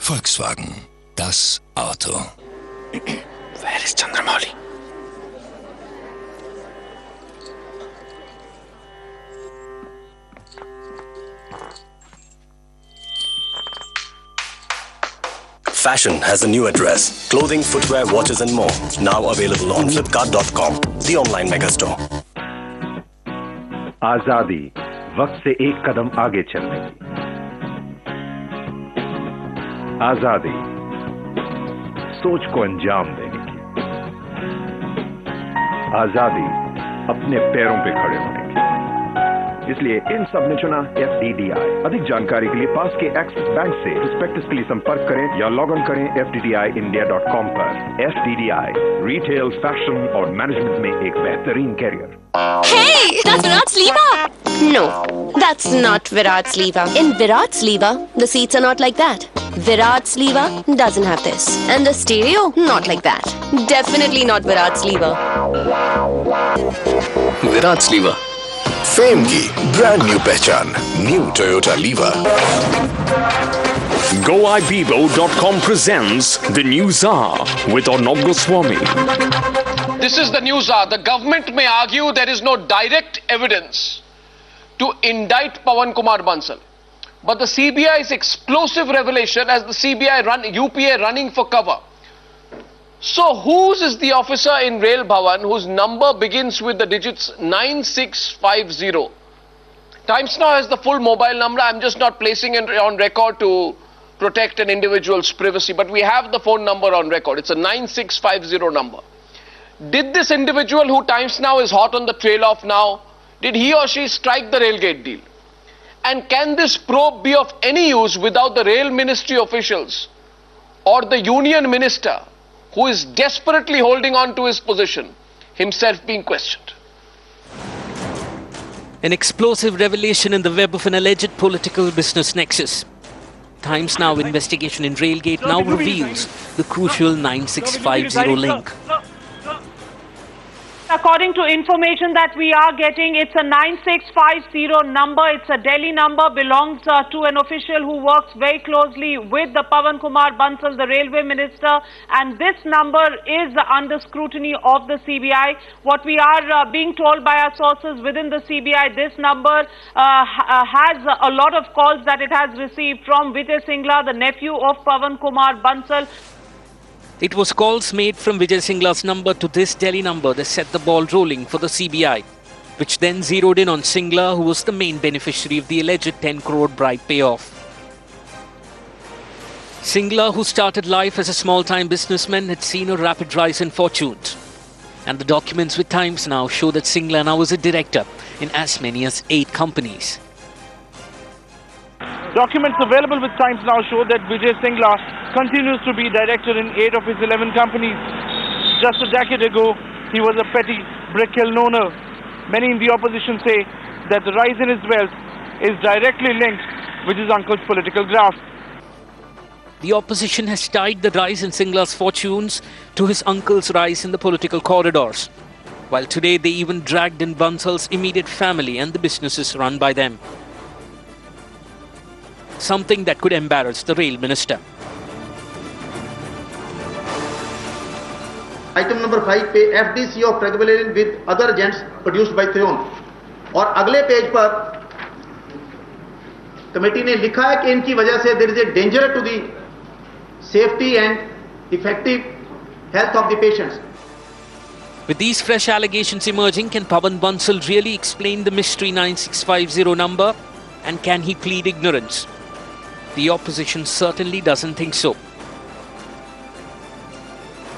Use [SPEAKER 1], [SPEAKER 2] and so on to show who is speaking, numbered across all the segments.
[SPEAKER 1] Volkswagen, das Auto.
[SPEAKER 2] Where is Chandramouli?
[SPEAKER 3] Fashion has a new address. Clothing, footwear, watches and more. Now available on Flipkart.com, the online mega store.
[SPEAKER 4] आजादी, वक्त से एक कदम आगे चलने की। आजादी, सोच को अंजाम देने की। आजादी, अपने पैरों पे खड़े होने की। इसलिए इन सब ने चुना FDDI। अधिक जानकारी के लिए पास के एक्सिस बैंक से प्रोस्पेक्टस के लिए संपर्क करें या लॉग ऑन करें fddiindia.com पर। FDDI, रिटेल, फैशन और मैनेजमेंट में एक बेहतरीन career.
[SPEAKER 5] Hey, that's Virat's lever. No, that's not Virat's lever. In Virat's lever, the seats are not like that. Virat's lever doesn't have this. And the stereo, not like that. Definitely not Virat's lever.
[SPEAKER 1] Virat's Lever. Fame की brand new पहचान, new Toyota लीवा।
[SPEAKER 6] GoIBibo.com presents the News Hour with Arnab Goswami.
[SPEAKER 7] This is the News Hour. The government may argue there is no direct evidence to indict Pawan Kumar Bansal. But the CBI's explosive revelation as the UPA running for cover. So whose is the officer in Rail Bhavan whose number begins with the digits 9650? Times Now has the full mobile number. I'm just not placing it on record to protect an individual's privacy. But we have the phone number on record. It's a 9650 number. Did this individual who Times Now is hot on the trail of now, did he or she strike the Railgate deal? And can this probe be of any use without the Rail Ministry officials or the Union Minister, who is desperately holding on to his position, himself being questioned?
[SPEAKER 8] An explosive revelation in the web of an alleged political business nexus. Times Now investigation in Railgate now reveals the crucial 9650 link.
[SPEAKER 9] According to information that we are getting, it's a 9650 number. It's a Delhi number, belongs to an official who works very closely with the Pawan Kumar Bansal, the railway minister, and this number is under scrutiny of the CBI. What we are being told by our sources within the CBI, this number has a lot of calls that it has received from Vijay Singla, the nephew of Pawan Kumar Bansal.
[SPEAKER 8] It was calls made from Vijay Singla's number to this Delhi number that set the ball rolling for the CBI, which then zeroed in on Singla, who was the main beneficiary of the alleged 10 crore bribe payoff. Singla, who started life as a small-time businessman, had seen a rapid rise in fortunes. And the documents with Times Now show that Singla now is a director in as many as 8 companies.
[SPEAKER 10] Documents available with Times Now show that Vijay Singla continues to be director in 8 of his 11 companies. Just a decade ago, he was a petty brick kiln owner. Many in the opposition say that the rise in his wealth is directly linked with his uncle's political graft.
[SPEAKER 8] The opposition has tied the rise in Singla's fortunes to his uncle's rise in the political corridors, while today they even dragged in Bansal's immediate family and the businesses run by them. Something that could embarrass the rail minister.
[SPEAKER 11] Item number 5 पे FDC of pregabalin with other agents produced by Theon. और अगले page पर committee ने लिखा है कि इनकी वजह से there is a danger to the safety and effective health of the patients.
[SPEAKER 8] With these fresh allegations emerging, can Pawan Bansal really explain the mystery 9650 number? And can he plead ignorance? The opposition certainly doesn't think so.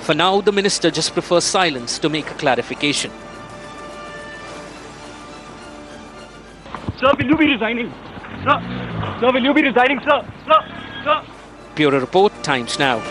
[SPEAKER 8] For now, the minister just prefers silence to make a clarification.
[SPEAKER 10] Sir, will you be resigning? Sir, will you be resigning, sir? Sir.
[SPEAKER 8] Bureau Report, Times Now.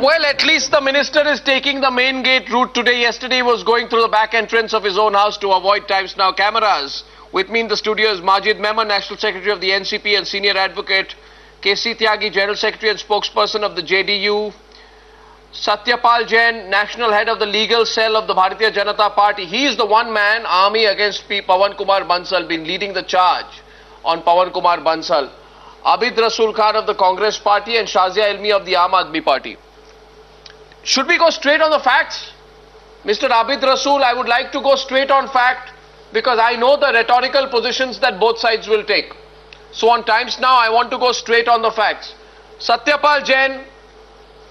[SPEAKER 7] Well, at least the minister is taking the main gate route today. Yesterday he was going through the back entrance of his own house to avoid Times Now cameras. With me in the studio is Majid Memon, National Secretary of the NCP and Senior Advocate, KC Tyagi, General Secretary and Spokesperson of the JDU. Satyapal Jain, national head of the legal cell of the Bharatiya Janata Party. He is the one-man army against Pawan Kumar Bansal, been leading the charge on Pawan Kumar Bansal. Abid Rasul Khan of the Congress Party and Shazia Ilmi of the Aam Aadmi Party. Should we go straight on the facts? Mr. Abid Rasul, I would like to go straight on fact because I know the rhetorical positions that both sides will take. So on Times Now, I want to go straight on the facts. Satyapal Jain,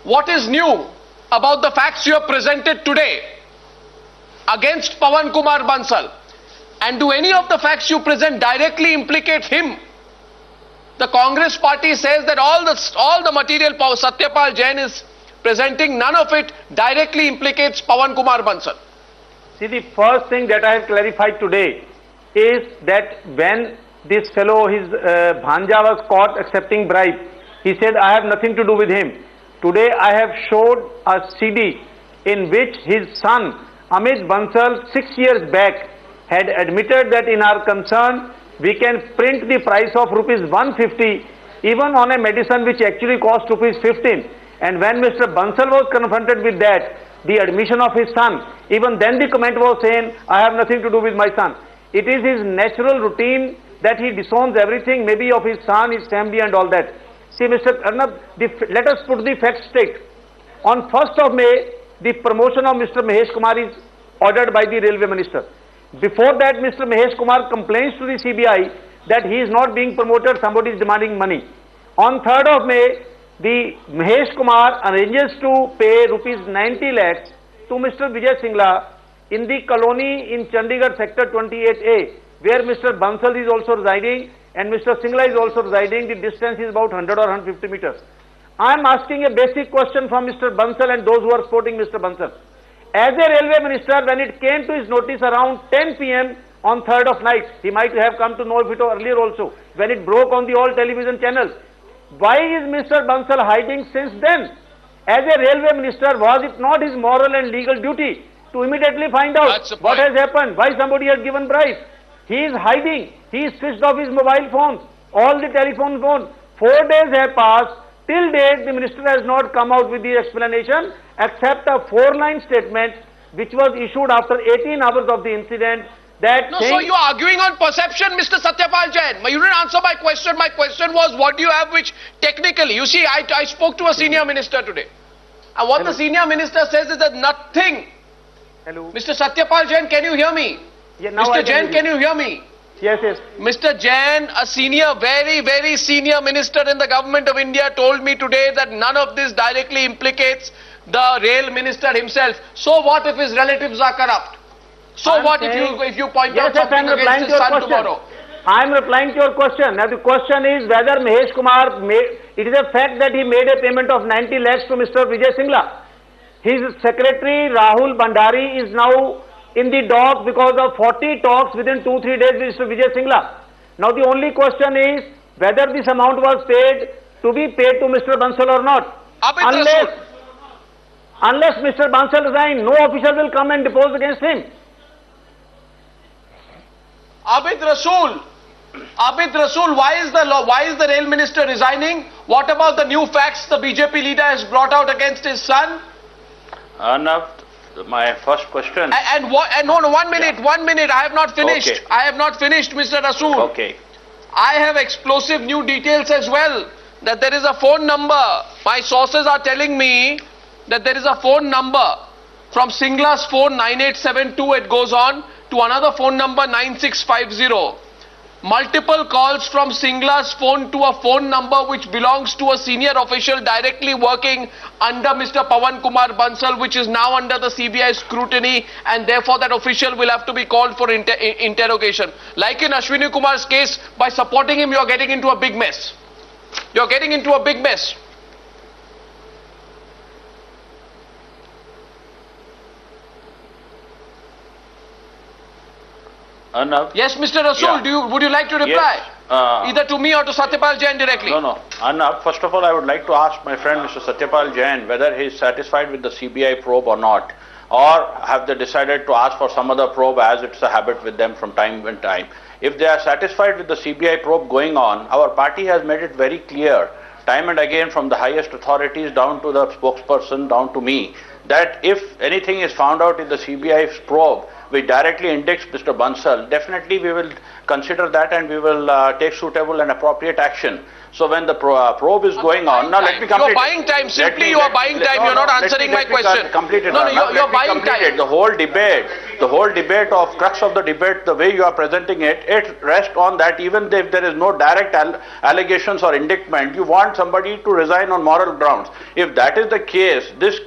[SPEAKER 7] what is new about the facts you have presented today against Pawan Kumar Bansal? And do any of the facts you present directly implicate him? The Congress Party says that all the material Satyapal Jain is presenting, none of it directly implicates Pawan Kumar Bansal.
[SPEAKER 12] See, the first thing that I have clarified today is that when this fellow, his Bhanja, was caught accepting bribe, he said, I have nothing to do with him. Today I have showed a CD in which his son, Amit Bansal, 6 years back, had admitted that in our concern, we can print the price of rupees 150 even on a medicine which actually cost rupees 15. And when Mr. Bansal was confronted with that, the admission of his son, even then the comment was saying, I have nothing to do with my son. It is his natural routine that he disowns everything, maybe of his son, his family and all that. See, Mr. Arnab, let us put the facts straight. On 1st of May, the promotion of Mr. Mahesh Kumar is ordered by the Railway Minister. Before that, Mr. Mahesh Kumar complains to the CBI that he is not being promoted, somebody is demanding money. On 3rd of May, the Mahesh Kumar arranges to pay rupees 90 lakhs to Mr. Vijay Singla in the colony in Chandigarh sector 28A, where Mr. Bansal is also residing and Mr. Singla is also residing. The distance is about 100 or 150 meters. I am asking a basic question from Mr. Bansal and those who are supporting Mr. Bansal. As a railway minister, when it came to his notice around 10 p.m. on 3rd of night, he might have come to know of it earlier also, when it broke on the all television channels. Why is Mr. Bansal hiding since then? As a railway minister, was it not his moral and legal duty to immediately find out what has happened, why somebody has given bribe? He is hiding. He is switched off his mobile phones, all the telephone phones. 4 days have passed. Till date, the minister has not come out with the explanation except a 4-line statement which was issued after 18 hours of the incident. That
[SPEAKER 7] no, so you are arguing on perception, Mr. Satyapal Jain. You didn't answer my question. My question was, what do you have which technically? You see, I spoke to a senior minister today. And what the senior minister says is that nothing.
[SPEAKER 12] Hello.
[SPEAKER 7] Mr. Satyapal Jain, can you hear me?
[SPEAKER 12] Yeah, now
[SPEAKER 7] Mr. Jain, can you hear me?
[SPEAKER 12] Yes, yes.
[SPEAKER 7] Mr. Jain, a senior, very, very senior minister in the government of India told me today that none of this directly implicates the rail minister himself. So what if his relatives are corrupt? So what if you point out something against his son tomorrow?
[SPEAKER 12] I am replying to your question. Now the question is whether Mahesh Kumar it is a fact that he made a payment of 90 lakhs to Mr. Vijay Singla. His secretary Rahul Bhandari is now in the dock because of 40 talks within 2-3 days with Mr. Vijay Singla. Now the only question is whether this amount was paid to be paid to Mr. Bansal or not. Unless Mr. Bansal resigns, no official will come and depose against him.
[SPEAKER 7] Abid Rasul, why is the rail minister resigning? What about the new facts the BJP leader has brought out against his son?
[SPEAKER 13] Arnab, my first question.
[SPEAKER 7] No, 1 minute, 1 minute. I have not finished.
[SPEAKER 13] Okay.
[SPEAKER 7] I have not finished, Mr. Rasul.
[SPEAKER 13] Okay.
[SPEAKER 7] I have explosive new details as well. That there is a phone number. My sources are telling me that there is a phone number from Singla's phone 9872. It goes on to another phone number 9650. Multiple calls from Singla's phone to a phone number which belongs to a senior official directly working under Mr. Pawan Kumar Bansal, which is now under the CBI scrutiny, and therefore that official will have to be called for interrogation. Like in Ashwini Kumar's case, by supporting him, you are getting into a big mess. You are getting into a big mess.
[SPEAKER 13] Arnab?
[SPEAKER 7] Yes, Mr. Rasul,
[SPEAKER 13] Yeah.
[SPEAKER 7] would you like to reply?
[SPEAKER 13] Yes.
[SPEAKER 7] Either to me or to Satyapal Jain directly?
[SPEAKER 13] No. Arnab, first of all, I would like to ask my friend Mr. Satyapal Jain whether he is satisfied with the CBI probe or not. Or have they decided to ask for some other probe as it's a habit with them from time to time. If they are satisfied with the CBI probe going on, our party has made it very clear time and again from the highest authorities down to the spokesperson, down to me, that if anything is found out in the CBI's probe which directly indicts Mr. Bansal, definitely we will consider that and we will take suitable and appropriate action. So when the probe is going on, now let me complete.
[SPEAKER 7] You're buying time. Simply you are buying time. You're not answering my question.
[SPEAKER 13] No, you're buying time. The whole debate of crux of the debate, the way you are presenting it, it rests on that even if there is no direct allegations or indictment, you want somebody to resign on moral grounds. If that is the case, this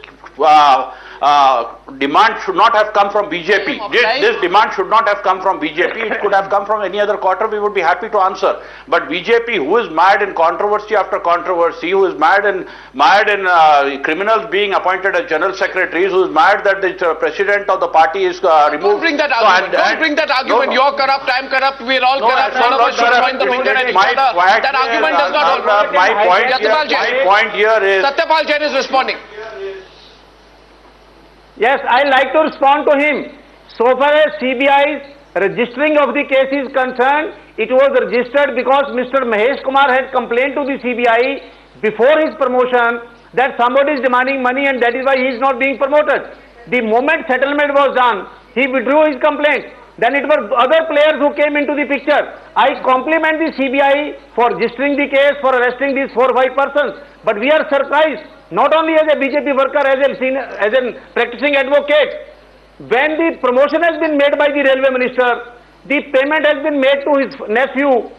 [SPEAKER 13] demand should not have come from BJP. This demand should not have come from BJP. It could have come from any other quarter. We would be happy to answer. But BJP, who is mad in controversy after controversy, who is mad in criminals being appointed as general secretaries, who is mad that the president of the party is removed.
[SPEAKER 7] Don't bring that argument. Don't bring that argument. You're corrupt. I'm corrupt. We're all corrupt. None of us should join the finger at each other. That argument does not hold.
[SPEAKER 13] My point here is
[SPEAKER 7] Satyapal Jain is responding.
[SPEAKER 12] Yes, I like to respond to him. So far as CBI's registering of the case is concerned, it was registered because Mr. Mahesh Kumar had complained to the CBI before his promotion that somebody is demanding money and that is why he is not being promoted. The moment settlement was done, he withdrew his complaint. Then it were other players who came into the picture. I compliment the CBI for registering the case, for arresting these 4 or 5 persons. But we are surprised, not only as a BJP worker, as a practicing advocate. When the promotion has been made by the railway minister, the payment has been made to his nephew.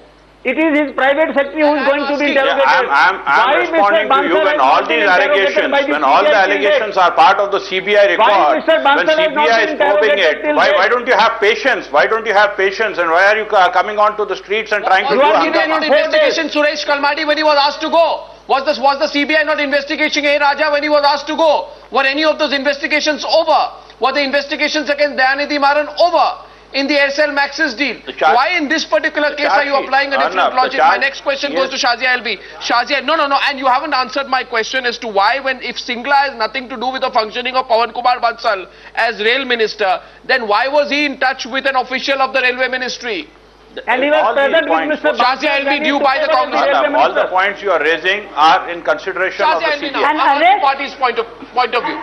[SPEAKER 12] It is his private secretary who is going to be interrogated.
[SPEAKER 13] I'm responding to you when all these allegations, when all the allegations are part of the CBI record, when CBI is probing it, why don't you have patience? Why don't you have patience? And why are you coming onto the streets and trying to do
[SPEAKER 7] an investigation Suresh Kalmadi when he was asked to go? Was the CBI not investigating A. Raja when he was asked to go? Were any of those investigations over? Were the investigations against Dayanidhi Maran over? In the Aircel Maxis deal. Why in this particular case are you applying a different logic? My next question goes to Shazia LB. Shazia, no, and you haven't answered my question as to why if Singla has nothing to do with the functioning of Pawan Kumar Bansal as rail minister, then why was he in touch with an official of the railway ministry?
[SPEAKER 12] And he was present with Mr.
[SPEAKER 7] Shazia LB, due by the Congress.
[SPEAKER 13] All the points you are raising are in consideration of the CBI.
[SPEAKER 7] And the party's point of view.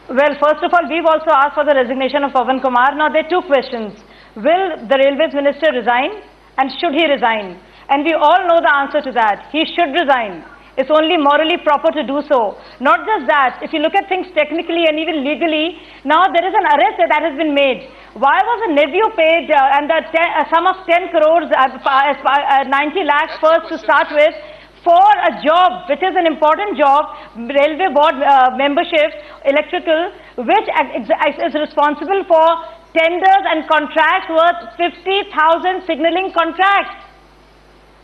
[SPEAKER 14] Well, first of all, we've also asked for the resignation of Pawan Kumar. Now, there are 2 questions. Will the Railways Minister resign and should he resign? And we all know the answer to that. He should resign. It's only morally proper to do so. Not just that, if you look at things technically and even legally, now there is an arrest that has been made. Why was a nephew paid and the sum of 10 crores, 90 lakhs first to start with, for a job, which is an important job, railway board membership, electrical, which is responsible for tenders and contracts worth 50,000 signalling contracts,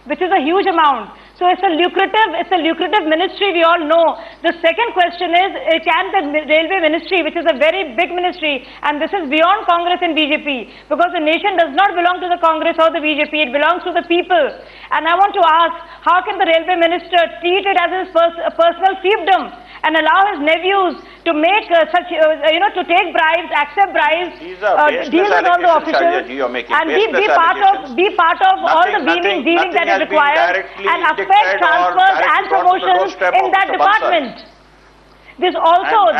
[SPEAKER 14] which is a huge amount. So it's a lucrative ministry, we all know. The second question is, can the railway ministry, which is a very big ministry, and this is beyond Congress and BJP, because the nation does not belong to the Congress or the BJP, it belongs to the people. And I want to ask, how can the railway minister treat it as his personal fiefdom and allow his nephews to make to take bribes, accept bribes, deal with all the officials, and be part of all the dealing that is required, and affect transfers and promotions in that department. This also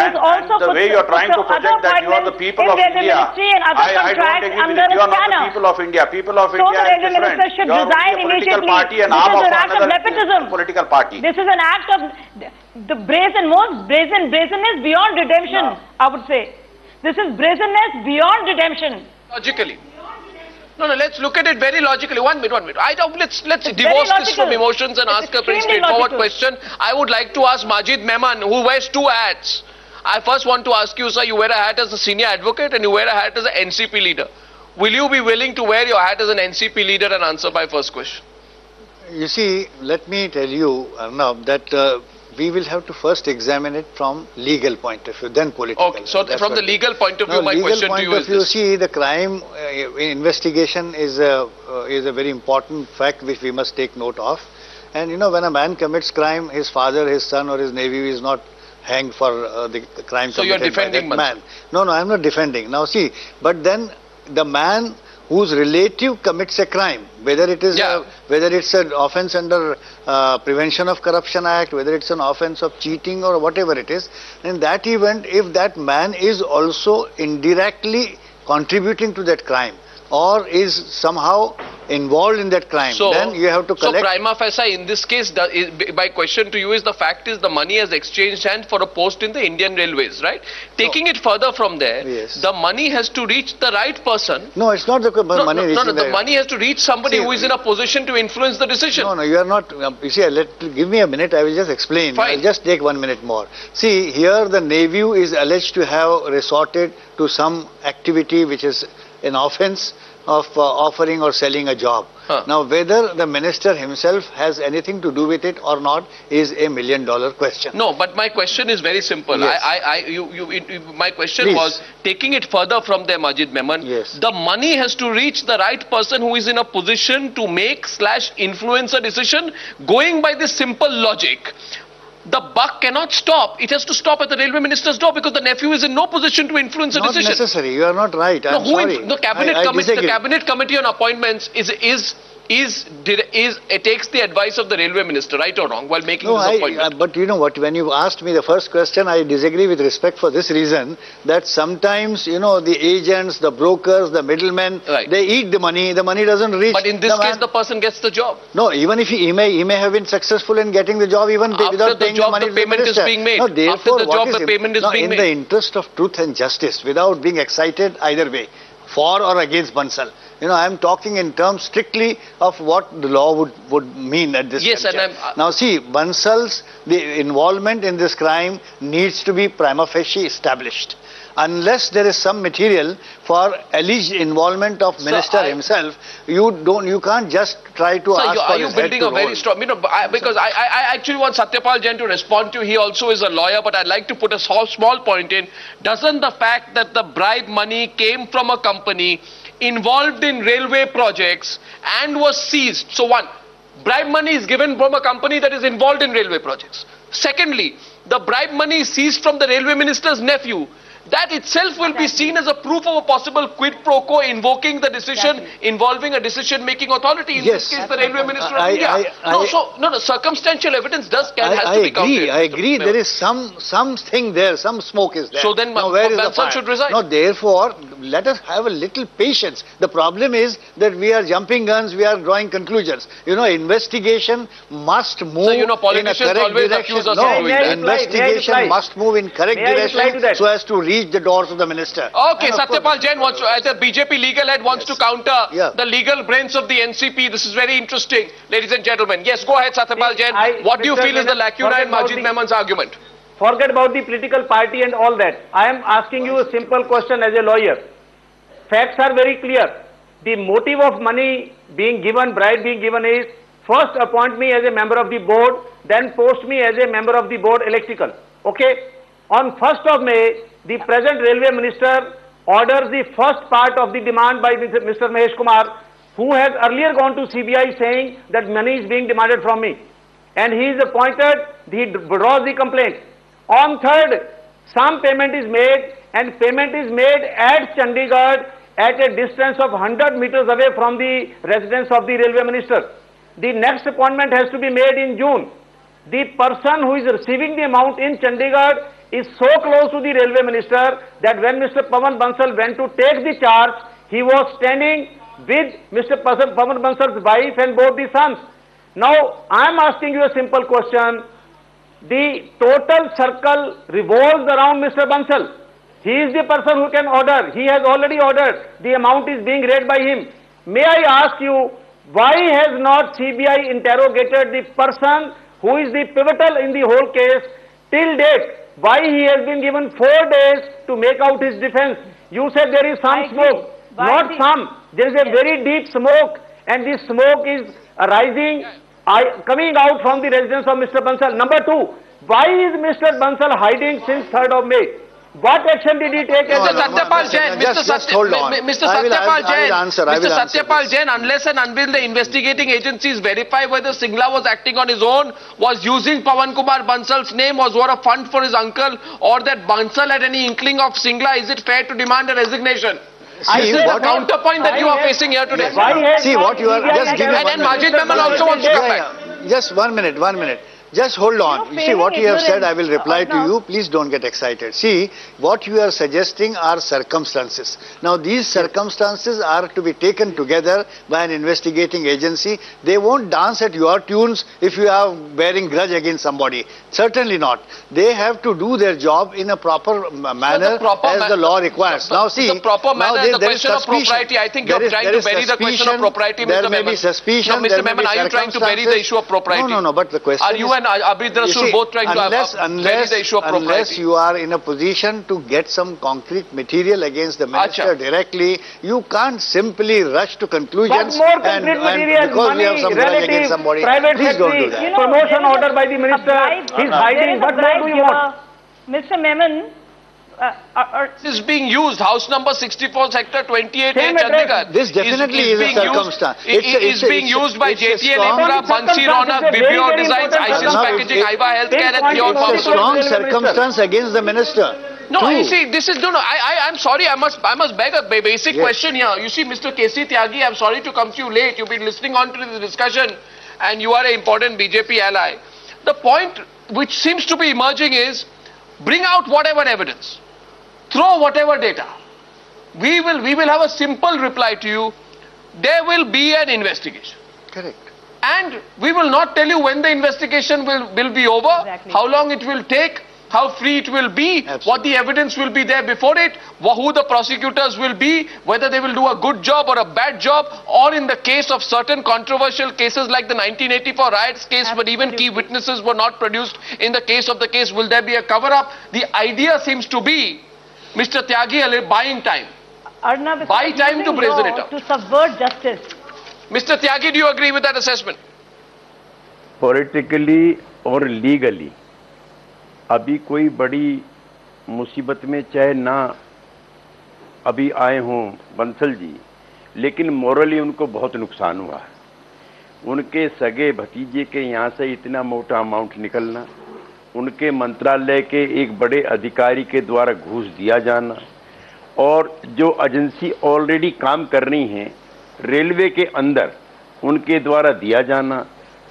[SPEAKER 13] the way you are trying to project that you are the people of India. I don't agree with it. You are not the people of India. People of India are different. You are a political party and arm of another political party.
[SPEAKER 14] This is an act of the brazenness beyond redemption, I would say. This is brazenness beyond redemption.
[SPEAKER 7] Logically. No, let's look at it very logically. One minute. Let's divorce this from emotions and ask a very straightforward question. I would like to ask Majid Mehman, who wears 2 hats. I first want to ask you, sir, you wear a hat as a senior advocate and you wear a hat as an NCP leader. Will you be willing to wear your hat as an NCP leader and answer my first question?
[SPEAKER 15] You see, let me tell you, Arnab, that we will have to first examine it from legal point of view, then political.
[SPEAKER 7] Okay, so from the legal point of view, my question to you is this.
[SPEAKER 15] See, the crime investigation is a very important fact which we must take note of. And you know, when a man commits crime, his father, his son or his nephew is not hanged for the crime committed by that man. No, I'm not defending. Now see, but then the man whose relative commits a crime, whether it is whether it's an offence under Prevention of Corruption Act, whether it's an offence of cheating or whatever it is, in that event, if that man is also indirectly contributing to that crime or is somehow involved in that crime, then you have to collect.
[SPEAKER 7] So prima facie, in this case, my question to you is, the fact is the money has exchanged hand for a post in the Indian Railways, right? Taking it further from there, the money has to reach the right person.
[SPEAKER 15] No, it's not the money.
[SPEAKER 7] The money has to reach somebody who is in a position to influence the decision.
[SPEAKER 15] No, you are not. You see, give me a minute, I will just explain.
[SPEAKER 7] Fine.
[SPEAKER 15] I'll just take 1 minute more. See, here the Navy is alleged to have resorted to some activity which is an offence of offering or selling a job. Now, whether the minister himself has anything to do with it or not is a $1 million question.
[SPEAKER 7] No, but my question is very simple.
[SPEAKER 15] Yes.
[SPEAKER 7] My question was, taking it further from there, Majid Memon, the money has to reach the right person who is in a position to make/influence a decision. Going by this simple logic, the buck cannot stop. It has to stop at the railway minister's door, because the nephew is in no position to influence a decision.
[SPEAKER 15] Not necessary. You are not right. I'm sorry.
[SPEAKER 7] The cabinet committee on appointments it takes the advice of the railway minister, right or wrong, while making this appointment.
[SPEAKER 15] But you know what? When you asked me the first question, I disagree with respect for this reason, that sometimes, you know, the agents, the brokers, the middlemen, they eat the money doesn't reach.
[SPEAKER 7] But in this case, the person gets the job.
[SPEAKER 15] No, even if he may have been successful in getting the job, even without paying the money to the minister.
[SPEAKER 7] Is being made.
[SPEAKER 15] No, therefore,
[SPEAKER 7] after the job, the payment is being made.
[SPEAKER 15] In the interest of truth and justice, without being excited either way, for or against Bansal, you know, I am talking in terms strictly of what the law would mean at this juncture. Now see, the involvement in this crime needs to be prima facie established. Unless there is some material for alleged involvement of minister himself, you can't just try to ask for his head to roll.
[SPEAKER 7] Are you building a very strong, because I actually want Satyapal Jain to respond to. He also is a lawyer, but I'd like to put a small point in. Doesn't the fact that the bribe money came from a company involved in railway projects and was seized? So one, bribe money is given from a company that is involved in railway projects. Secondly, the bribe money is seized from the railway minister's nephew. That itself will be seen as a proof of a possible quid pro quo invoking the decision involving a decision-making authority, in this case the railway minister of India. Circumstantial evidence has to be counted.
[SPEAKER 15] I agree. There is something there, some smoke is there.
[SPEAKER 7] So then Bansal should resign.
[SPEAKER 15] No, therefore, let us have a little patience. The problem is that we are jumping guns, we are drawing conclusions. You know, investigation must move in a correct direction. Investigation must move in correct direction so as to reach the doors of the minister.
[SPEAKER 7] Okay, Satyapal Jain wants to, as a BJP legal head, wants to counter the legal brains of the NCP. This is very interesting, ladies and gentlemen. Yes, go ahead, Satyapal Jain. What do you feel is the lacuna in Majid Memon's argument?
[SPEAKER 12] Forget about the political party and all that. I am asking you a simple question as a lawyer. Facts are very clear. The motive of money being given, bribe being given is, first appoint me as a member of the board, then post me as a member of the board electrical. Okay? On 1st of May, the present railway minister orders the first part of the demand by Mr. Mahesh Kumar, who has earlier gone to CBI saying that money is being demanded from me. And he is appointed, he withdraws the complaint. On 3rd, some payment is made, and payment is made at Chandigarh at a distance of 100 meters away from the residence of the railway minister. The next appointment has to be made in June. The person who is receiving the amount in Chandigarh is so close to the railway minister that when Mr. Pawan Bansal went to take the charge, he was standing with Mr. Pawan Bansal's wife and both the sons. Now, I am asking you a simple question. The total circle revolves around Mr. Bansal. He is the person who can order. He has already ordered. The amount is being read by him. May I ask you, why has not CBI interrogated the person who is the pivotal in the whole case till date? Why he has been given 4 days to make out his defense? You said there is some smoke. Not some. There is a very deep smoke, and this smoke is arising, coming out from the residence of Mr. Bansal. Number 2, why is Mr. Bansal hiding since 3rd of May? What action did he take?
[SPEAKER 7] Mr. Satyapal Jain, Mr. Satyapal Jain, unless and until the investigating agencies verify whether Singla was acting on his own, was using Pawan Kumar Bansal's name, was what a fund for his uncle, or that Bansal had any inkling of Singla, is it fair to demand a resignation? This is the counterpoint that you are facing here today.
[SPEAKER 15] See what you are just giving.
[SPEAKER 7] And Majid Memon also wants to come back.
[SPEAKER 15] Just 1 minute, 1 minute. Just hold on. You see what you have said, I will reply to you. Please don't get excited. See, what you are suggesting are circumstances. Now, these circumstances are to be taken together by an investigating agency. They won't dance at your tunes if you are bearing grudge against somebody. Certainly not. They have to do their job in a proper manner as the law requires. Now, see,
[SPEAKER 7] the proper manner is the question of propriety. I think you are trying to bury the question of propriety, Mr. Memon.
[SPEAKER 15] There may be suspicion.
[SPEAKER 7] No, Mr. Memon, are you trying to bury the issue of propriety?
[SPEAKER 15] No, but the question
[SPEAKER 7] are you and Abid Rasool both trying to bury the issue of propriety?
[SPEAKER 15] Unless you are in a position to get some concrete material against the minister directly, you can't simply rush to conclusions
[SPEAKER 12] more concrete material,
[SPEAKER 15] because
[SPEAKER 12] money,
[SPEAKER 15] we have some grudge against somebody.
[SPEAKER 12] Private
[SPEAKER 15] Please don't do
[SPEAKER 12] factory,
[SPEAKER 15] that.
[SPEAKER 12] promotion order by the minister. He's hiding. What more do you want?
[SPEAKER 14] Mr. Memon,
[SPEAKER 7] This is being used. House number 64, sector 28, Chandigarh.
[SPEAKER 15] This definitely is a circumstance.
[SPEAKER 7] It's being used by JTL Infra, Bansi Ronak, Vibrio Designs, ISIS Packaging, Aiba Healthcare, and Pure
[SPEAKER 15] It's a strong circumstance against the minister.
[SPEAKER 7] No, you see, this is I'm sorry. I must beg a basic question here. You see, Mr. K.C. Tyagi, I'm sorry to come to you late. You've been listening on to the discussion, and you are an important BJP ally. The point which seems to be emerging is, bring out whatever evidence, throw whatever data. We will have a simple reply to you. There will be an investigation.
[SPEAKER 15] Correct.
[SPEAKER 7] And we will not tell you when the investigation will be over, how long it will take, how free it will be, what the evidence will be there before it, who the prosecutors will be, whether they will do a good job or a bad job, or in the case of certain controversial cases like the 1984 riots case, where even key witnesses were not produced in the case of the case, will there be a cover-up? The idea seems to be, Mr. Tyagi, buying time.
[SPEAKER 14] Arnab,
[SPEAKER 7] buy time to brazen it out.
[SPEAKER 14] To subvert justice.
[SPEAKER 7] Mr. Tyagi, do you agree with that assessment?
[SPEAKER 16] Politically or legally, अभी कोई बड़ी मुसीबत में चाहे ना अभी आए हों बंसल जी, लेकिन मोरली उनको बहुत नुकसान हुआ है। उनके सगे भतीजे के यहाँ से इतना मोटा अमाउंट निकलना, उनके मंत्रालय के एक बड़े अधिकारी के द्वारा घूस दिया जाना, और जो एजेंसी ऑलरेडी काम कर रही हैं रेलवे के अंदर उनके द्वारा दिया जाना,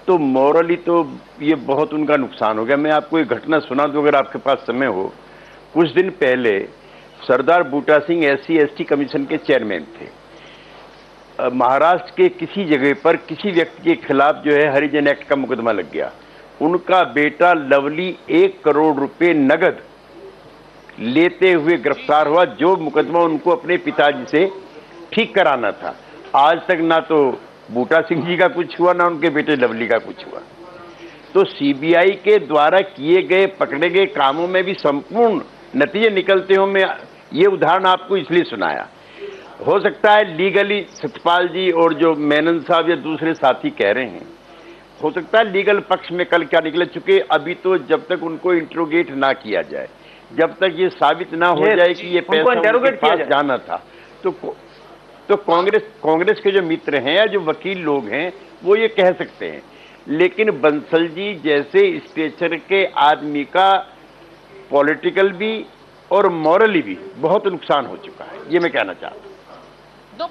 [SPEAKER 16] तो मॉरली तो ये बहुत उनका नुकसान हो गया। मैं आपको एक घटना सुना दूं अगर आपके पास समय हो। कुछ दिन पहले सरदार बूटा सिंह SC/ST कमीशन के चेयरमैन थे। महाराष्ट्र के किसी जगह पर किसी व्यक्ति के खिलाफ जो है हरिजन एक्ट का मुकदमा लग गया। उनका बेटा लवली 1 करोड़ रुपए नगद लेते हुए गिरफ्तार हुआ, जो मुकदमा उनको अपने पिताजी से ठीक कराना था। आज तक ना तो बूटा सिंह जी का कुछ हुआ, ना उनके बेटे लवली का कुछ हुआ। तो CBI के द्वारा किए गए पकड़े गए कामों में भी संपूर्ण नतीजे निकलते हो। मैं ये उदाहरण आपको इसलिए सुनाया। हो सकता है लीगली सतपाल जी और जो मेनन साहब या दूसरे साथी कह रहे हैं, हो सकता है लीगल पक्ष में कल क्या निकले, चुके अभी तो जब तक उनको इंट्रोगेट ना किया जाए, जब तक ये साबित ना हो जाए कि ये पैसा उनके पास जाना था, तो कांग्रेस के जो मित्र हैं या जो वकील लोग हैं वो ये कह सकते हैं। लेकिन बंसल जी जैसे स्टेचर के आदमी का पॉलिटिकल भी और मॉरली भी बहुत नुकसान हो चुका है, ये मैं कहना चाहता हूँ।
[SPEAKER 7] No,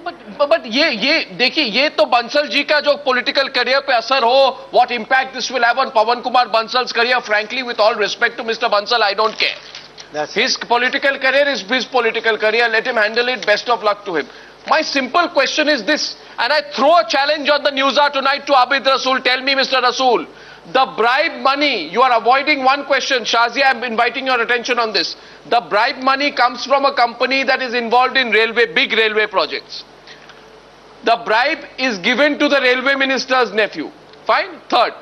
[SPEAKER 7] but ये देखिए, ये तो बंसल जी का जो पॉलिटिकल करियर पे असर हो, what impact this will have on Pawan Kumar Bansal's career, frankly, with all respect to Mr. Bansal, I don't care. His political career is his political career. Let him handle it. Best of luck to him. My simple question is this, and I throw a challenge on the Newshour tonight to Abid Rasool. Tell me, Mr. Rasool, the bribe money, you are avoiding one question. Shazia, I'm inviting your attention on this. The bribe money comes from a company that is involved in big railway projects. The bribe is given to the railway minister's nephew. Fine. Third,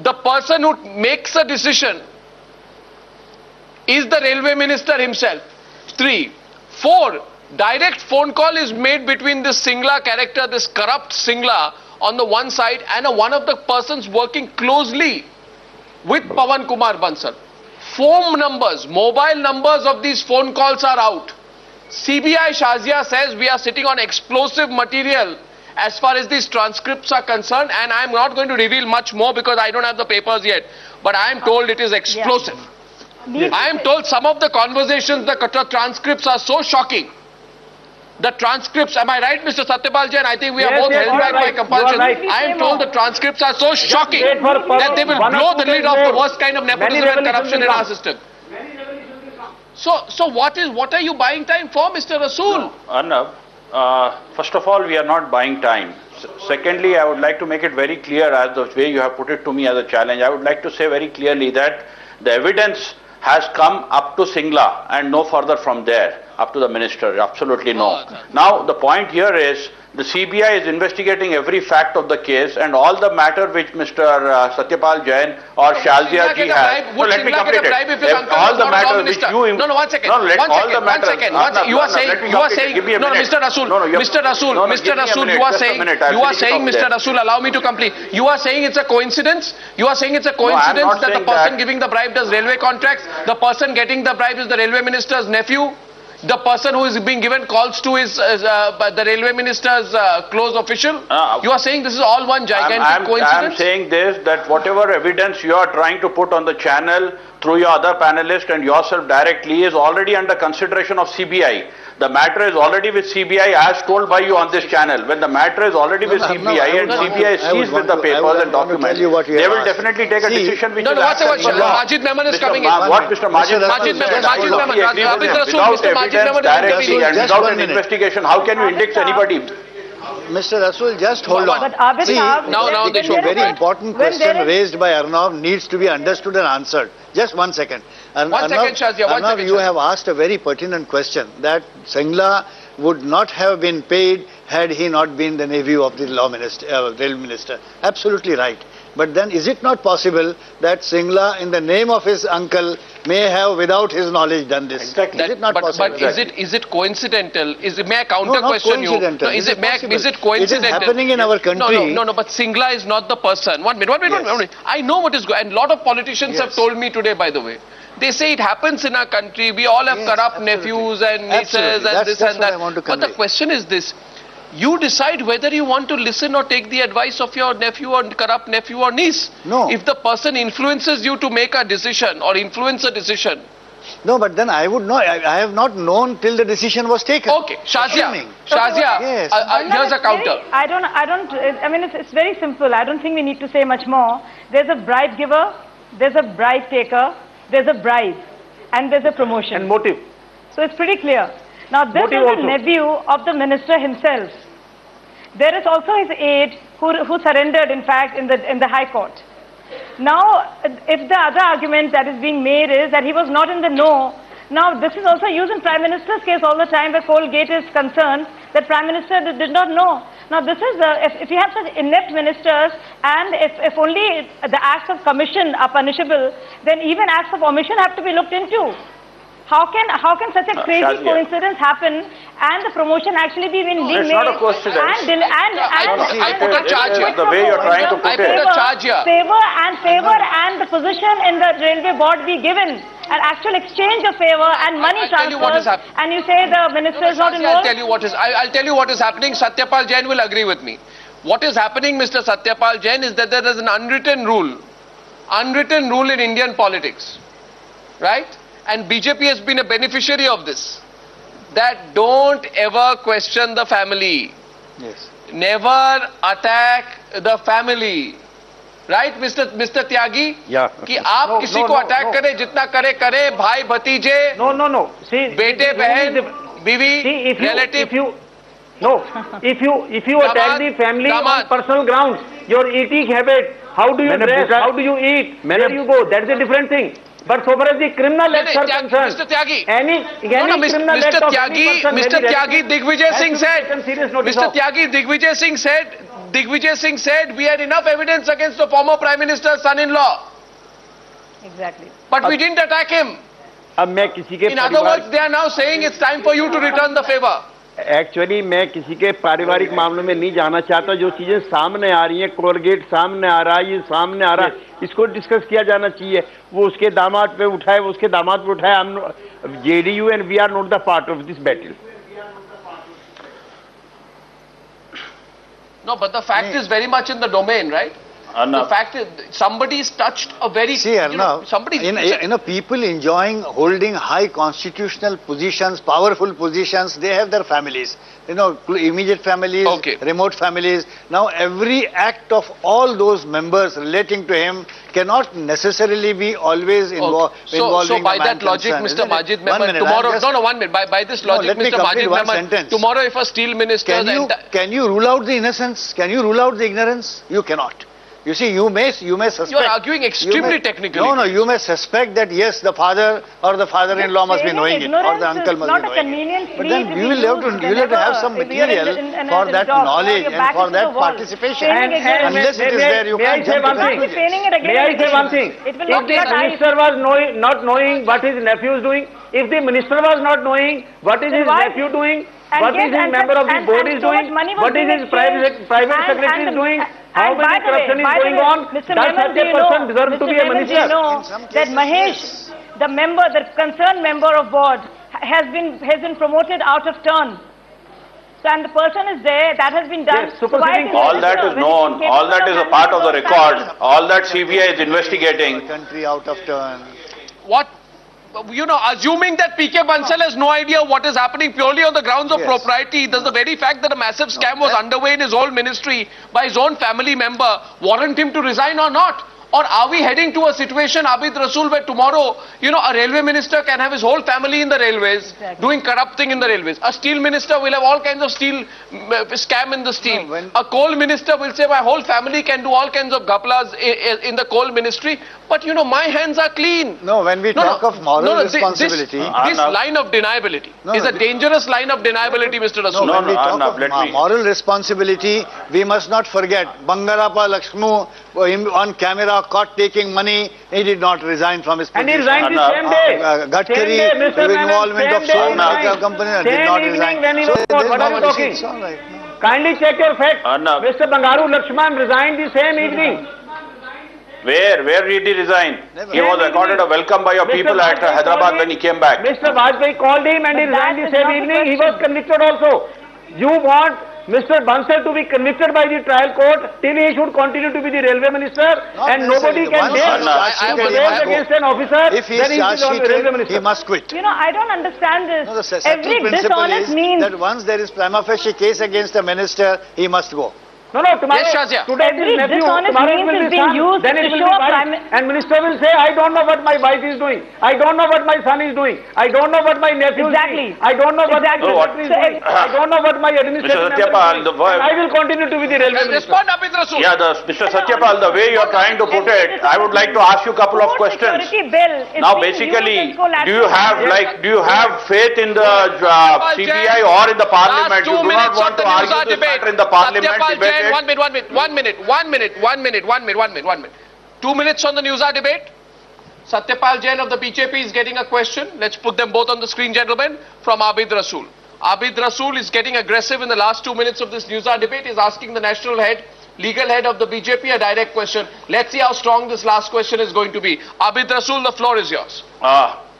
[SPEAKER 7] the person who makes a decision is the railway minister himself. 3. 4. Direct phone call is made between this Singla character, this corrupt Singla on the one side, and one of the persons working closely with Pawan Kumar Bansal. Phone numbers, mobile numbers of these phone calls are out. CBI Shazia says we are sitting on explosive material as far as these transcripts are concerned, and I am not going to reveal much more because I don't have the papers yet, but I am told it is explosive. I am told some of the conversations, the transcripts are so shocking The transcripts, am I right, Mr. Satyapal Jain? I think we are
[SPEAKER 12] Yes,
[SPEAKER 7] both
[SPEAKER 12] yes,
[SPEAKER 7] held
[SPEAKER 12] you are
[SPEAKER 7] back by
[SPEAKER 12] right.
[SPEAKER 7] compulsion.
[SPEAKER 12] You are right.
[SPEAKER 7] I am told the transcripts are so shocking
[SPEAKER 12] wait for
[SPEAKER 7] that they will
[SPEAKER 12] one or
[SPEAKER 7] blow
[SPEAKER 12] two
[SPEAKER 7] the lid
[SPEAKER 12] days
[SPEAKER 7] off the
[SPEAKER 12] wait.
[SPEAKER 7] worst kind of nepotism
[SPEAKER 12] Many
[SPEAKER 7] and corruption in our
[SPEAKER 12] revelations
[SPEAKER 7] system. So what are you buying time for, Mr. Rasool?
[SPEAKER 13] Arnab, first of all, we are not buying time. Secondly, I would like to make it very clear, as the way you have put it to me as a challenge, I would like to say very clearly that the evidence has come up to Singla and no further from there, up to the minister, absolutely no. Now, the point here is, the CBI is investigating every fact of the case and all the matter which Mr. Satyapal Jain or Shazia ji has.
[SPEAKER 7] Would
[SPEAKER 13] Let me
[SPEAKER 7] Singla
[SPEAKER 13] complete
[SPEAKER 7] get a bribe if his
[SPEAKER 13] it.
[SPEAKER 7] uncle
[SPEAKER 13] All
[SPEAKER 7] is
[SPEAKER 13] the
[SPEAKER 7] not a law
[SPEAKER 13] matter which
[SPEAKER 7] minister?
[SPEAKER 13] you...
[SPEAKER 7] No, 1 second.
[SPEAKER 13] No, let
[SPEAKER 7] One
[SPEAKER 13] all
[SPEAKER 7] second,
[SPEAKER 13] the
[SPEAKER 7] one
[SPEAKER 13] matters...
[SPEAKER 7] second. You are saying,
[SPEAKER 13] Give me a minute.
[SPEAKER 7] Mr. Rasool, Mr. Rasool, Mr. Rasool, you are saying, Mr. Rasool, allow me to complete. You are saying it's a coincidence? You are saying it's a coincidence that the person giving the bribe does railway contracts? The person getting the bribe is the railway minister's nephew? The person who is being given calls to is the railway minister's close official? You are saying this is all one gigantic coincidence?
[SPEAKER 13] I am saying this, that whatever evidence you are trying to put on the channel through your other panelists and yourself directly is already under consideration of CBI. The matter is already with CBI as told by you on this channel. When the matter is already with CBI and CBI sees with the papers and documents, they will definitely take a decision which is acceptable.
[SPEAKER 7] Majid Memon is coming in.
[SPEAKER 13] What Mr. Majid
[SPEAKER 7] Memon,
[SPEAKER 13] without evidence directly and without an investigation, how can you index anybody?
[SPEAKER 15] Mr. Rasool, just hold on.
[SPEAKER 14] But Abhinav,
[SPEAKER 15] now the very important question raised by Arnav needs to be understood and answered. Just 1 second. Arnav, you have asked a very pertinent question that Singla would not have been paid had he not been the nephew of the rail minister. Absolutely right. But then is it not possible that Singla, in the name of his uncle, may have without his knowledge done this?
[SPEAKER 13] Exactly.
[SPEAKER 15] Is it not possible?
[SPEAKER 7] But is it coincidental? May I counter question you? No, is it coincidental?
[SPEAKER 15] It is happening in our country.
[SPEAKER 7] No, but Singla is not the person. One minute. I know what is going on. And a lot of politicians have told me today, by the way. They say it happens in our country. We all have corrupt nephews and nieces and this and that. But the question is this. You decide whether you want to listen or take the advice of your nephew or corrupt nephew or niece.
[SPEAKER 15] No.
[SPEAKER 7] If the person influences you to make a decision or influence a decision.
[SPEAKER 15] No, but then I would know. I have not known till the decision was taken.
[SPEAKER 7] Okay, Shazia,
[SPEAKER 15] yes.
[SPEAKER 7] Here's a counter.
[SPEAKER 14] I mean, it's very simple. I don't think we need to say much more. There's a bribe giver, there's a bribe taker, there's a bribe, and there's a promotion.
[SPEAKER 12] And motive.
[SPEAKER 14] So it's pretty clear. Now this
[SPEAKER 12] Motive
[SPEAKER 14] is
[SPEAKER 12] also.
[SPEAKER 14] the nephew of the minister himself. There is also his aide who surrendered, in fact, in the High Court. Now, if the other argument that is being made is that he was not in the know, now this is also used in Prime Minister's case all the time where Colgate is concerned that Prime Minister did not know. Now this is, if you have such inept ministers and if only the acts of commission are punishable, then even acts of omission have to be looked into. How can such a crazy coincidence happen and the promotion actually be being made?
[SPEAKER 13] It's not a coincidence.
[SPEAKER 7] I put a charge here.
[SPEAKER 13] The way you're trying to put it.
[SPEAKER 14] Favor and the position in the railway board be given. An actual exchange of favor and money transfers. And you say the minister is not involved?
[SPEAKER 7] I'll tell you what is happening. Satyapal Jain will agree with me. What is happening, Mr. Satyapal Jain, is that there is an unwritten rule in Indian politics, right? And BJP has been a beneficiary of this. That don't ever question the family.
[SPEAKER 15] Yes.
[SPEAKER 7] Never attack the family. Right, Mr. Tyagi?
[SPEAKER 16] Yeah.
[SPEAKER 7] कि आप किसी को attack करें, जितना करे, भाई भतीजे,
[SPEAKER 12] No. See,
[SPEAKER 7] बेटे बहन, बीवी, relative.
[SPEAKER 12] If you attack the family on personal grounds, your eating habit, how do you dress, how do you eat, where you go, that's a different thing. But so far as the criminal acts are concerned,
[SPEAKER 7] Mr. Tyagi,
[SPEAKER 12] criminal act of any person,
[SPEAKER 7] Mr. Tyagi, Digvijay Singh said we had enough evidence against the former Prime Minister's son-in-law.
[SPEAKER 14] Exactly.
[SPEAKER 7] But we didn't attack him. In other words, they are now saying it's time for you to return the favor.
[SPEAKER 16] Actually मैं किसी के पारिवारिक मामलों में नहीं जाना चाहता. जो चीजें सामने आ रही हैं, कोलगेट सामने आ रहा है, ये सामने आ रहा है, इसको डिस्कस किया जाना चाहिए. वो उसके दामाद पे उठाए, वो उसके दामाद पे उठाए. हम JDU and we are not the part of this battle.
[SPEAKER 7] No, but the fact is very much in the domain, right? The fact is, somebody's touched a very...
[SPEAKER 15] See, Arnav, people enjoying holding high constitutional positions, powerful positions, they have their families. Immediate families, remote families. Now, every act of all those members relating to him cannot necessarily be always involving
[SPEAKER 7] So by that logic, Mr. Majid Memon, tomorrow... one minute. By this logic, Mr. Majid Memon, tomorrow if a steel minister...
[SPEAKER 15] Can you rule out the innocence? Can you rule out the ignorance? You cannot. You see, you may suspect...
[SPEAKER 7] You are arguing extremely technically.
[SPEAKER 15] No, you may suspect that yes, the father or the father-in-law must be knowing it, or the uncle must be knowing it. But then you will have to have some material for that knowledge and for that participation. Unless it is there, you can't jump to conclusions.
[SPEAKER 12] May I say one thing? If the minister was not knowing what his nephew is doing, if the minister was not knowing what is his nephew doing, what is his member of the board is doing, what is his private secretary is doing, how many corruption is going on, does such a person deserve to be a minister?
[SPEAKER 14] Do you know that Mahesh, the concerned member of board, has been promoted out of turn? So, and the person is there, that has been done.
[SPEAKER 12] Yes,
[SPEAKER 13] all that is known, all that is a part of the record, all that CBI is investigating.
[SPEAKER 15] Country out of turn.
[SPEAKER 7] What? Assuming that PK Bansal has no idea what is happening purely on the grounds of propriety, does the very fact that a massive scam was underway in his own ministry by his own family member warrant him to resign or not? Or are we heading to a situation, Abid Rasool, where tomorrow, a railway minister can have his whole family in the railways, doing corrupting in the railways. A steel minister will have all kinds of steel scam in the steel. A coal minister will say, my whole family can do all kinds of gaplas in the coal ministry. But my hands are clean.
[SPEAKER 15] No, when we talk of moral responsibility...
[SPEAKER 7] This line of deniability is a dangerous line of deniability, Mr. Rasool.
[SPEAKER 15] When we talk of moral responsibility, we must not forget Bangarappa Lakshmu on camera caught taking money, he did not resign from his position.
[SPEAKER 12] And he resigned the same day.
[SPEAKER 15] Gatkari, with involvement of so many companies, did not resign.
[SPEAKER 12] When he was what are you talking? Kindly check your facts. Mr. Bangaru Lakshman resigned the same evening.
[SPEAKER 13] Where did he resign? He was accorded a welcome by your people at Hyderabad when he came back.
[SPEAKER 12] Mr. Vajpayee called him and he resigned the same evening. He was convicted also. You want Mr. Bansal to be convicted by the trial court till he should continue to be the railway minister, and nobody can dare against an officer.
[SPEAKER 15] If he is charge-sheeted, he must quit.
[SPEAKER 14] I don't understand this.
[SPEAKER 15] No, the every dishonest means that once there is prima facie case against a minister, he must go.
[SPEAKER 12] No, tomorrow, today his nephew, tomorrow it will be son, then it will be wife, and minister will say, I don't know what my wife is doing, I don't know what my son is doing, I don't know what my nephew is doing, I don't know what my secretary is doing, I don't know what my administrative member is doing, I will continue to be the railway minister.
[SPEAKER 7] Respond, Abid Rasool.
[SPEAKER 13] Yeah, Mr. Satyapal, the way you are trying to put it, I would like to ask you a couple of questions. Now, basically, do you have faith in the CBI or in the parliament? You do not want to argue this matter in the parliament, debate.
[SPEAKER 7] One minute. 2 minutes on the News Hour debate. Satyapal Jain of the BJP is getting a question. Let's put them both on the screen, gentlemen, from Abid Rasool. Abid Rasool is getting aggressive in the last 2 minutes of this News Hour debate. He's asking the national head, legal head of the BJP, a direct question. Let's see how strong this last question is going to be. Abid Rasool, the floor is yours.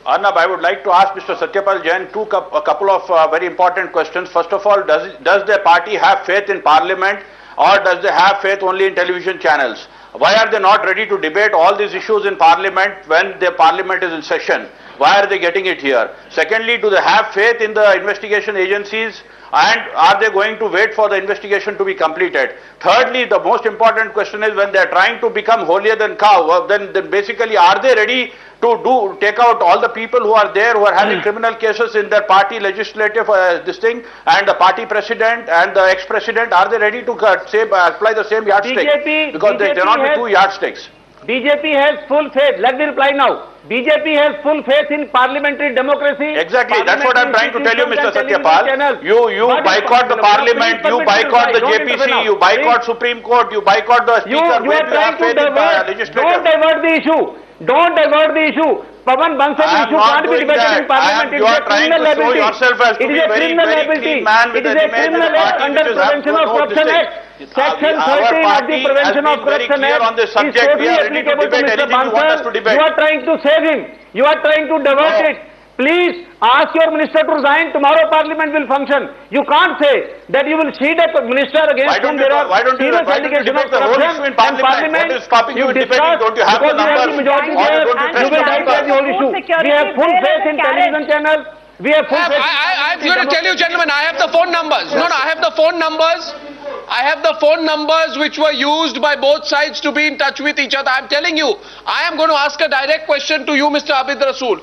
[SPEAKER 13] Arnab, I would like to ask Mr. Satyapal Jain a couple of very important questions. First of all, does the party have faith in parliament, or does they have faith only in television channels? Why are they not ready to debate all these issues in parliament when the parliament is in session? Why are they getting it here? Secondly, do they have faith in the investigation agencies, and are they going to wait for the investigation to be completed? Thirdly, the most important question is, when they are trying to become holier than cow, then basically are they ready to take out all the people who are there who are having criminal cases in their party legislative and the party president and the ex-president? Are they ready to apply the same yardstick? Because there cannot be two yardsticks.
[SPEAKER 12] BJP has full faith. Let me reply now. BJP has full faith in parliamentary democracy.
[SPEAKER 13] Exactly, that's what I'm trying to tell you, Mr. Satyapal. You boycott the parliament, you boycott the JPC, you boycott Supreme Court, you boycott the speaker.
[SPEAKER 12] You are trying to divert. Don't divert the issue. Don't divert the issue. Pavan Bansal issue can't be debated in parliament. It is a criminal liability. It is a criminal liability. It is a criminal act under Prevention of Corruption Act. Section 13 of the Prevention of Corruption Act is totally applicable to Mr. Bansal. You are trying to save him. You are trying to divert it. Please ask your minister to resign. Tomorrow Parliament will function. You can't say that you will seat a minister against whom there are serious allegations of corruption in Parliament.
[SPEAKER 13] What is stopping you in debating?
[SPEAKER 12] Discuss
[SPEAKER 13] Don't you have the
[SPEAKER 12] because you have the
[SPEAKER 13] numbers?
[SPEAKER 12] majority
[SPEAKER 13] Or
[SPEAKER 12] there.
[SPEAKER 13] don't you
[SPEAKER 12] You will bypass the whole issue. We have full faith in television channels. We have full faith.
[SPEAKER 7] I'm going to tell you, gentlemen, I have the phone numbers. No, I have the phone numbers. I have the phone numbers which were used by both sides to be in touch with each other. I'm telling you, I am going to ask a direct question to you, Mr. Abid Rasool.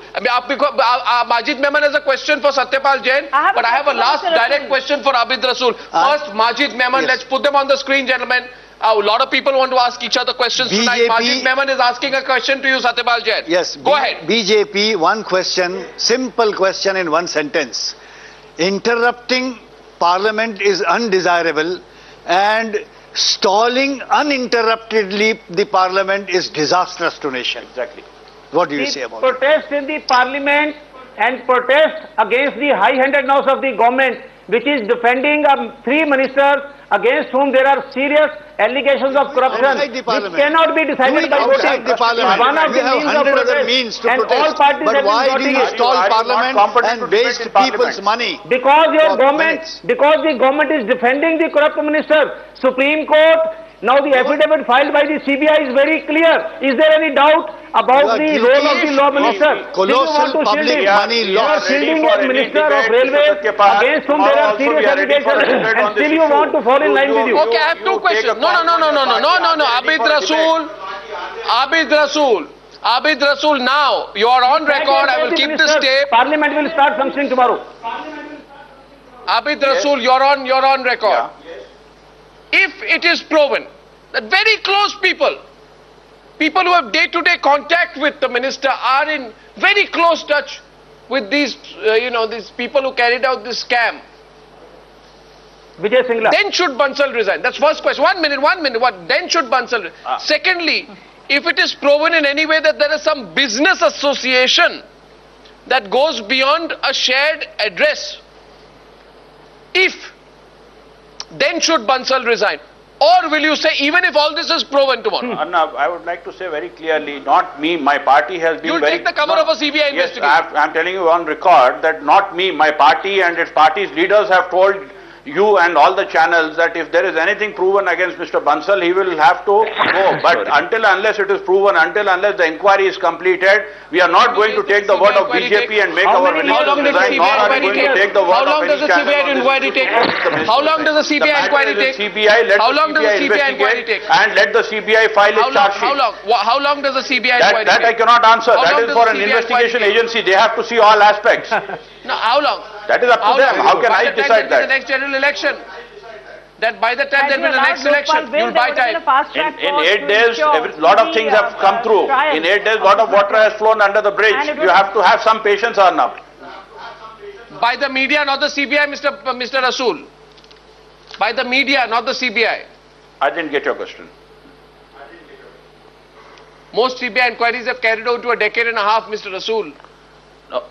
[SPEAKER 7] Majid Memon has a question for Satyapal Jain, but I have a last direct question for Abid Rasool. First, Majid Memon, let's put them on the screen, gentlemen. A lot of people want to ask each other questions tonight. Majid Memon is asking a question to you, Satyapal Jain.
[SPEAKER 15] Yes.
[SPEAKER 7] Go ahead.
[SPEAKER 15] BJP, one question, simple question in one sentence. Interrupting Parliament is undesirable and stalling uninterruptedly the Parliament is disastrous to nation.
[SPEAKER 13] Exactly.
[SPEAKER 15] What do you say about it?
[SPEAKER 12] Protest in the Parliament and protest against the high-handedness of the government, which is defending 3 ministers against whom there are serious allegations of corruption, which cannot be decided by voting.
[SPEAKER 15] The Parliament.
[SPEAKER 12] One of
[SPEAKER 15] We
[SPEAKER 12] the
[SPEAKER 15] have
[SPEAKER 12] means of
[SPEAKER 15] 100 other
[SPEAKER 12] protest,
[SPEAKER 15] means to
[SPEAKER 12] and
[SPEAKER 15] protest.
[SPEAKER 12] all parties
[SPEAKER 15] But
[SPEAKER 12] have been
[SPEAKER 15] why do
[SPEAKER 12] voting
[SPEAKER 15] you
[SPEAKER 12] it.
[SPEAKER 15] stall Parliament and waste people's money?
[SPEAKER 12] Because your
[SPEAKER 15] for
[SPEAKER 12] government,
[SPEAKER 15] minutes?
[SPEAKER 12] because the government is defending the corrupt minister. Supreme Court, now the affidavit filed by the CBI is very clear. Is there any doubt about the role of the law minister?
[SPEAKER 15] Colossal public money
[SPEAKER 12] You are
[SPEAKER 15] loss.
[SPEAKER 12] shielding a minister of railways against whom there are serious allegations, and still you want to fall in line with you.
[SPEAKER 7] Okay, I have 2 questions. No. Abid Rasool, now you are on record. I will keep this tape.
[SPEAKER 12] Parliament will start functioning tomorrow.
[SPEAKER 7] Abid Rasool, you're on record. If it is proven that very close people who have day-to-day contact with the minister are in very close touch with these, these people who carried out this scam,
[SPEAKER 12] Vijay Singla.
[SPEAKER 7] then should Bansal resign? That's first question. 1 minute. What? Then should Bansal resign? Secondly, if it is proven in any way that there is some business association that goes beyond a shared address, then should Bansal resign? Or will you say, even if all this is proven tomorrow?
[SPEAKER 13] Arnab, I would like to say very clearly, not me, my party has been
[SPEAKER 7] You'll
[SPEAKER 13] very...
[SPEAKER 7] take the cover of a CBI investigation.
[SPEAKER 13] Yes, I'm telling you on record that not me, my party and its party's leaders have told you and all the channels that if there is anything proven against Mr. Bansal, he will have to go. But until unless it is proven, until unless the inquiry is completed, we are not going to take the word of BJP and make our ministers resign, nor are we going to take the word of any channel.
[SPEAKER 7] How long does the CBI inquiry take? How long does the CBI inquiry take?
[SPEAKER 13] And let the CBI file its charge sheet.
[SPEAKER 7] How long does the CBI inquiry take?
[SPEAKER 13] That I cannot answer. That is for an investigation agency. They have to see all aspects.
[SPEAKER 7] No, how long?
[SPEAKER 13] That is up to them. How can I decide that?
[SPEAKER 7] The next general election. That by the time there will be the next election, you'll buy time.
[SPEAKER 13] In 8 days, a lot of things have come through. In 8 days, a lot of water has flown under the bridge. You have to have some patience, Arnab.
[SPEAKER 7] By the media, not the CBI, Mr. Rasool. By the media, not the CBI.
[SPEAKER 13] I didn't get your question.
[SPEAKER 7] Most CBI inquiries have carried out to a decade and a half, Mr. Rasool.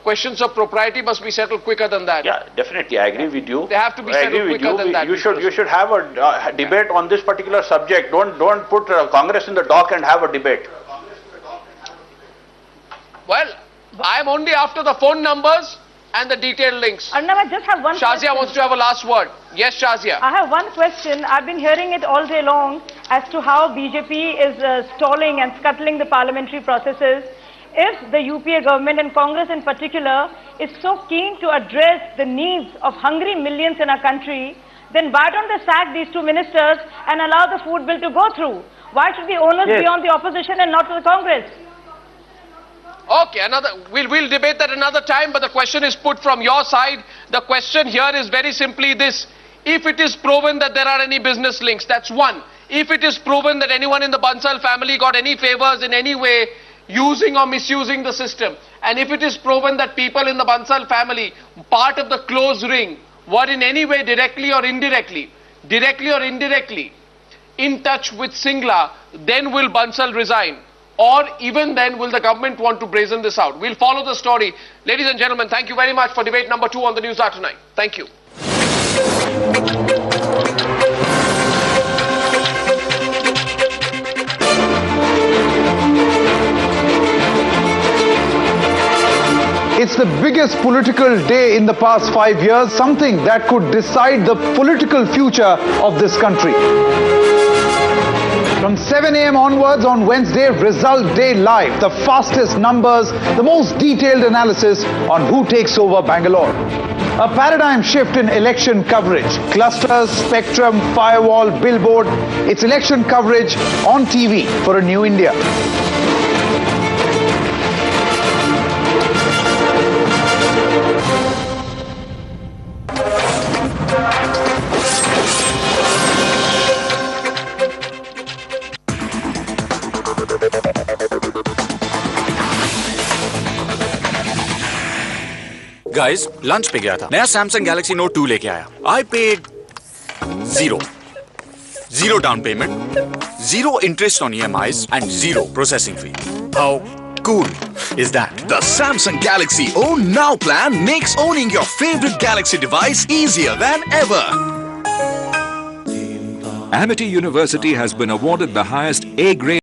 [SPEAKER 7] Questions of propriety must be settled quicker than that.
[SPEAKER 13] Yeah, definitely. I agree with you.
[SPEAKER 7] They have to be settled quicker than that.
[SPEAKER 13] You should have a debate on this particular subject. Don't put Congress in the dock and have a debate.
[SPEAKER 7] Well, I am only after the phone numbers and the detailed links.
[SPEAKER 14] Arnab, I just have one
[SPEAKER 7] Shazia wants to have a last word. Yes, Shazia.
[SPEAKER 14] I have one question. I've been hearing it all day long as to how BJP is stalling and scuttling the parliamentary processes. If the UPA government and Congress in particular is so keen to address the needs of hungry millions in our country, then why don't they sack these 2 ministers and allow the food bill to go through? Why should the onus be on the opposition and not to the Congress?
[SPEAKER 7] Okay, we'll debate that another time, but the question is put from your side. The question here is very simply this. If it is proven that there are any business links, that's one. If it is proven that anyone in the Bansal family got any favors in any way, using or misusing the system, and if it is proven that people in the Bansal family, part of the close ring, were in any way directly or indirectly, in touch with Singla, then will Bansal resign? Or even then will the government want to brazen this out? We'll follow the story. Ladies and gentlemen, thank you very much for debate number 2 on the News Hour tonight. Thank you.
[SPEAKER 17] It's the biggest political day in the past 5 years, something that could decide the political future of this country. From 7 a.m. onwards on Wednesday, Result Day Live, the fastest numbers, the most detailed analysis on who takes over Bangalore. A paradigm shift in election coverage. Clusters, spectrum, firewall, billboard. It's election coverage on TV for a new India.
[SPEAKER 2] Guys lunch पे गया था, नया Samsung Galaxy note 2 लेके आया. I paid zero down payment, zero interest on EMIs and zero processing fee. How cool is that?
[SPEAKER 1] The Samsung Galaxy Own Now plan makes owning your favorite Galaxy device easier than ever.
[SPEAKER 18] Amity University has been awarded the highest A grade